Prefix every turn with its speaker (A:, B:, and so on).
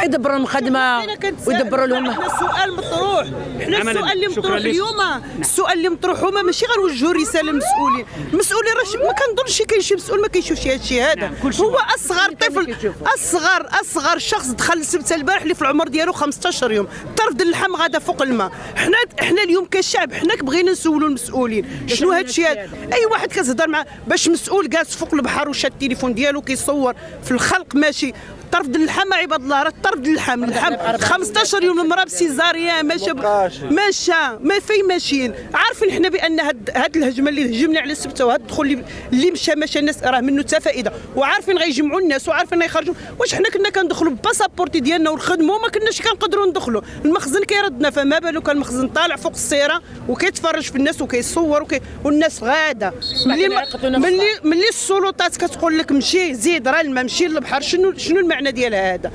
A: يدبروا لهم خدمه ويدبروا لهم.
B: السؤال مطروح، حنا السؤال اللي مطروح اليوم، السؤال اللي مطروح هما ماشي غنوجهوا رساله للمسؤولين، المسؤولين راه ما كنظنش كاين شي مسؤول ما كيشوفش هذا الشيء هذا. هو اصغر طفل، اصغر شخص دخل السبت البارح اللي في العمر ديالو 15 يوم، طرد اللحم غادا فوق الماء. حنا اليوم كشعب حنا بغينا نسولوا المسؤولين شنو هذا الشيء هذا. اي واحد كتهضر مع باش مسؤول جالس فوق البحر وشاد التليفون ديالو كيصور في الخلق ماشي طرد اللحم عباد الله، راه طرد اللحم 15 يوم المراه بسيزاريان ماشى ما فين ماشيين. عارفين حنا بان هاد الهجمه اللي هجمنا على السبته وهاد الدخول اللي مشى الناس راه منه حتى فائده، وعارفين غيجمعوا الناس وعارفين غيخرجوا. واش حنا كنا كندخلوا بالباسابورتي ديالنا ونخدموا ما كناش كنقدروا ندخلوا، المخزن كيردنا، فما بالو كان المخزن طالع فوق السيره وكيتفرج في الناس وكيصور والناس غاده. ملي السلطات كتقول لك مشي زيد راه الماء مشي للبحر، شنو المعنى ديال هذا؟